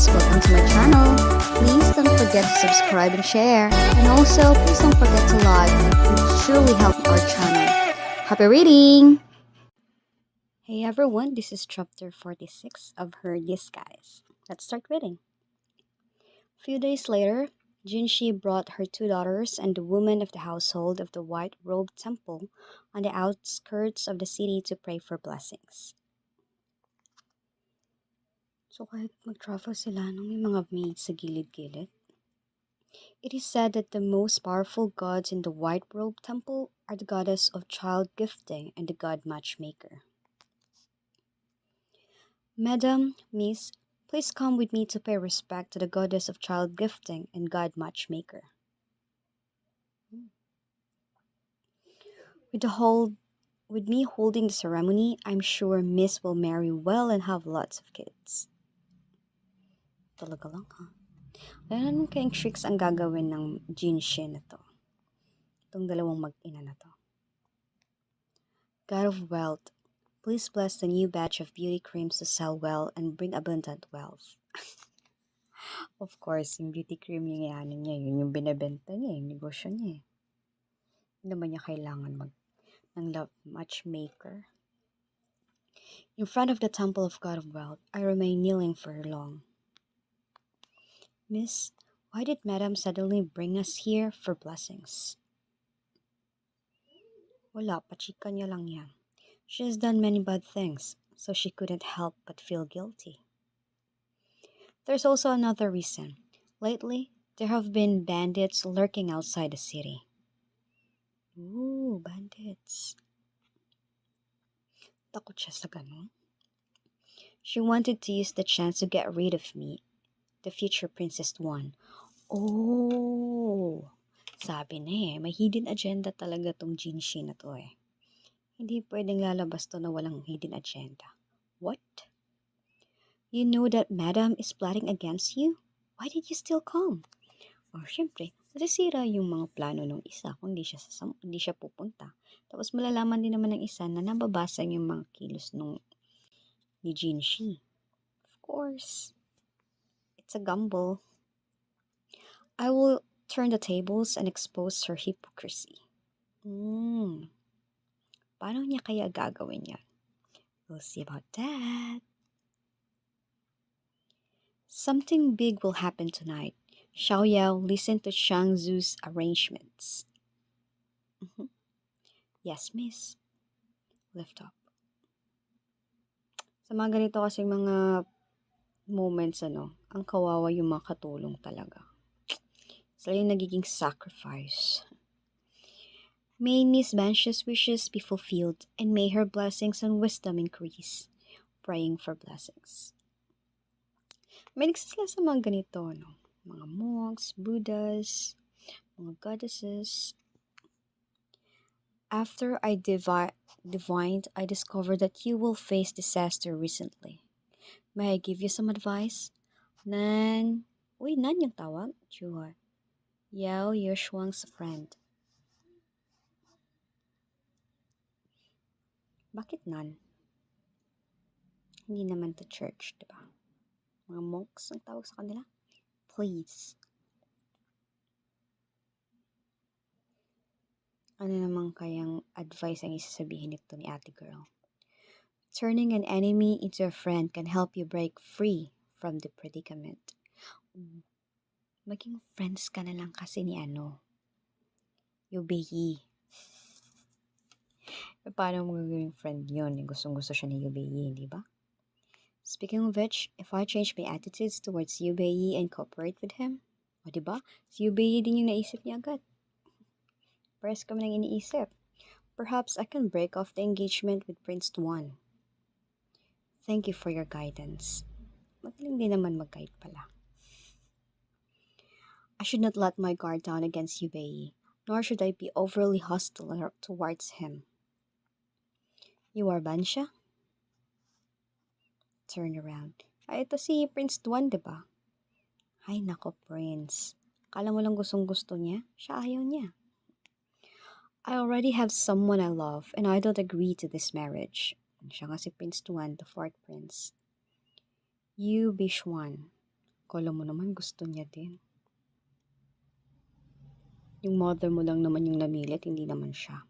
guys, welcome to my channel. Please don't forget to subscribe and share. And also, please don't forget to like. It truly helps our channel. Happy reading! Hey everyone, this is chapter 46 of Her Disguise. Let's start reading. A few days later, Jinshi brought her two daughters and the woman of the household of the White Robe Temple on the outskirts of the city to pray for blessings. So kahit mag-travel sila nung may mga maids sa gilid-gilid. It is said that the most powerful gods in the White Robe Temple are the goddess of child gifting and the god matchmaker. Madam, Miss, please come with me to pay respect to the goddess of child gifting and god matchmaker. With me holding the ceremony, I'm sure Miss will marry well and have lots of kids. Talaga lang ha. Ano kayang tricks ang gagawin ng Jinshi na to? Itong dalawang mag-ina na to. God of wealth, please bless the new batch of beauty creams to sell well and bring abundant wealth. Of course, yung beauty cream yung niya, yun yung binebenta niya, yung negosyo niya. Hindi naman niya kailangan ng love matchmaker. In front of the temple of God of wealth, I remain kneeling for long. Miss, why did Madam suddenly bring us here for blessings? Wala, pachika niya lang yan. She has done many bad things, so she couldn't help but feel guilty. There's also another reason. Lately, there have been bandits lurking outside the city. Ooh, bandits. Takot siya sa ganun. She wanted to use the chance to get rid of me, the future Princess Tuan. Oh, sabi na may hidden agenda talaga tong Jinshi na to eh. Hindi pwedeng lalabas to na walang hidden agenda. What? You know that Madam is plotting against you? Why did you still come? Oh, syempre, nasisira yung mga plano ng isa kung hindi siya pupunta. Tapos malalaman din naman ng isa na nababasa yung mga kilos ni Jinshi. Of course, it's a gamble. I will turn the tables and expose her hypocrisy. Paano niya kaya gagawin yan? We'll see about that. Something big will happen tonight. Xiao Yao listened to Shang Zu's arrangements. Yes, miss. Lift up. Sa mga ganito kasing mga moments, ang kawawa yung mga katulong talaga. Sila yung nagiging sacrifice. May Miss Bansha's wishes be fulfilled, and may her blessings and wisdom increase. Praying for blessings. May nagsasala sa mga ganito, mga monks, Buddhas, mga goddesses. After I divined, I discovered that you will face disaster recently. May I give you some advice? Nan yung tawag? Sure. Yao Yushuang's friend. Bakit nan? Hindi naman to church, diba? Mga monks ang tawag sa kanila? Please. Ano naman kayang advice ang isasabihin nito ni ate girl? Turning an enemy into a friend can help you break free from the predicament. Maging friends ka na lang kasi ni Yubeyi. Paano mo gagawin friend yun? Gustong-gusto siya ni Yubeyi, di ba? Speaking of which, if I change my attitudes towards Yubeyi and cooperate with him, o di ba? Si Yubeyi din yung naisip niya agad. Pares kami nang iniisip. Perhaps I can break off the engagement with Prince Tuan. Thank you for your guidance. Magaling din naman mag-guide pala. I should not let my guard down against Yubeyi, nor should I be overly hostile towards him. You are Bansha? Turn around. Ay, ito si Prince Tuan, diba? Ay, nako, Prince. Kala mo lang gustong-gusto niya? Siya ayaw niya. I already have someone I love, and I don't agree to this marriage. Siya nga si Prince Tuan, the fourth prince. You, Bishwan. Kala mo naman gusto niya din. Yung mother mo lang naman yung namilit, hindi naman siya.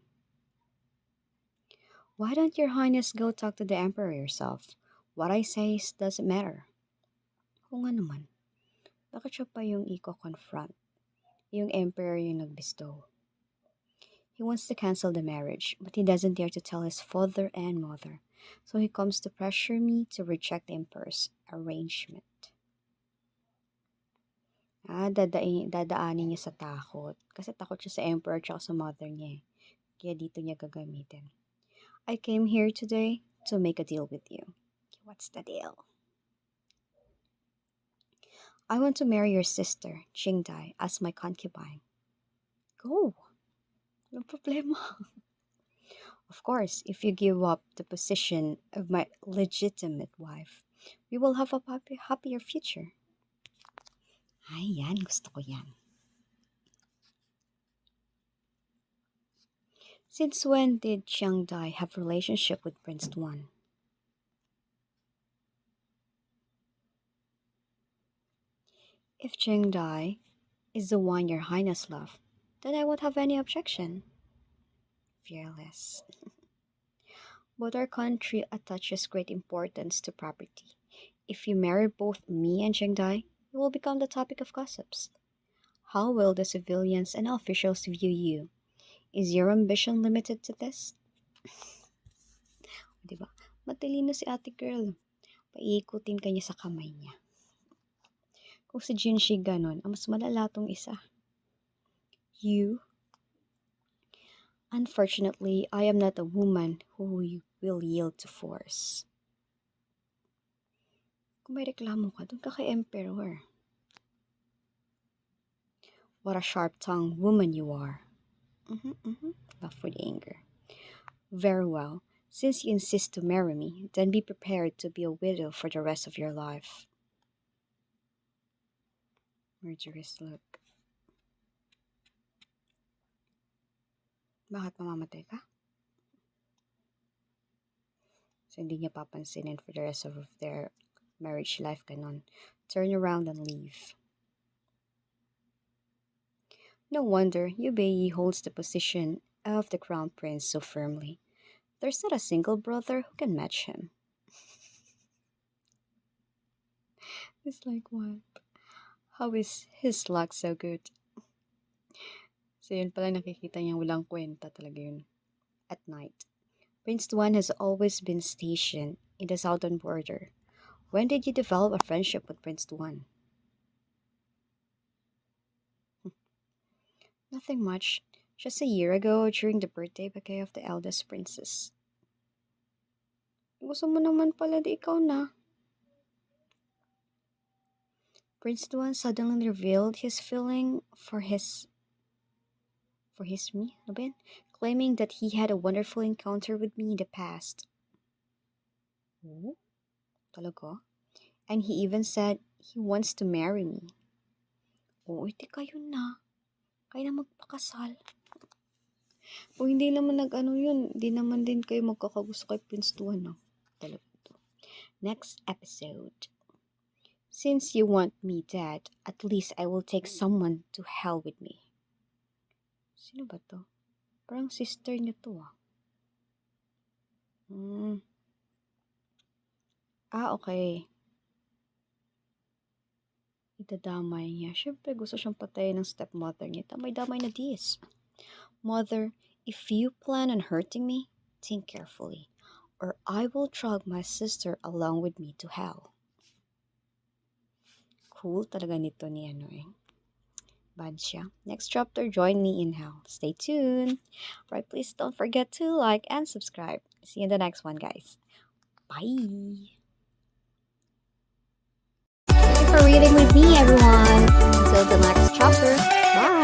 Why don't your highness go talk to the emperor yourself? What I say doesn't matter. Oo nga naman. Bakit siya pa yung i-confront? Yung emperor yung nagbestow. He wants to cancel the marriage, but he doesn't dare to tell his father and mother. So he comes to pressure me to reject the emperor's arrangement. Dadaanin niya sa takot. Kasi takot siya sa emperor at sa mother niya. Kaya dito niya gagamitin. I came here today to make a deal with you. What's the deal? I want to marry your sister, Qingdai, as my concubine. Go. No problema. Of course, if you give up the position of my legitimate wife, we will have a happier future. Ay, yan. Gusto ko yan. Since when did Chiang Dai have relationship with Prince Tuan? If Chiang Dai is the one your highness love, then I won't have any objection. Fearless. Both our country attaches great importance to property. If you marry both me and Chiang Dai, you will become the topic of gossips. How will the civilians and officials view you? Is your ambition limited to this? Diba? Matalino si ate girl. Paikutin ka niya sa kamay niya. Kung si Jinshi ganon, ang mas malala tong isa. You? Unfortunately, I am not a woman who will yield to force. Kung may reklamo ka, dun ka kay Emperor. What a sharp-tongued woman you are. Laugh with anger. Very well. Since you insist to marry me, then be prepared to be a widow for the rest of your life. Murderous look. Bakit mamamatay ka? So hindi niya papansinin for the rest of their marriage life ganon. Turn around and leave. No wonder Yu Bei holds the position of the crown prince so firmly. There's not a single brother who can match him. It's like what? How is his luck so good? So yun pala nakikita niya walang kwenta talaga yun. At night, Prince Tuan has always been stationed in the southern border. When did you develop a friendship with Prince Tuan? Nothing much. Just a year ago during the birthday bouquet of the eldest princess. Gusto mo naman pala di ikaw na. Prince Tuan suddenly revealed his feeling for me, claiming that he had a wonderful encounter with me in the past. Oh, talaga? And he even said he wants to marry me. Oh, iti kayo na. Kaya na magpakasal. Kung hindi naman yun, hindi naman din kayo magkakagusto kay Prince Tuan, no? Talaga to. Next episode. Since you want me dead, at least I will take someone to hell with me. Sino ba to? Parang sister niya to, ah. Okay. Itadamay niya. Siyempre, gusto siyang patayin ng stepmother niya. Damay-damay na dis. Mother, if you plan on hurting me, think carefully, or I will drag my sister along with me to hell. Cool talaga nito ni Bad siya. Next chapter, join me in hell. Stay tuned. Right, please don't forget to like and subscribe. See you in the next one, guys. Bye. Thank you for reading with me, everyone. Until the next chapter. Bye.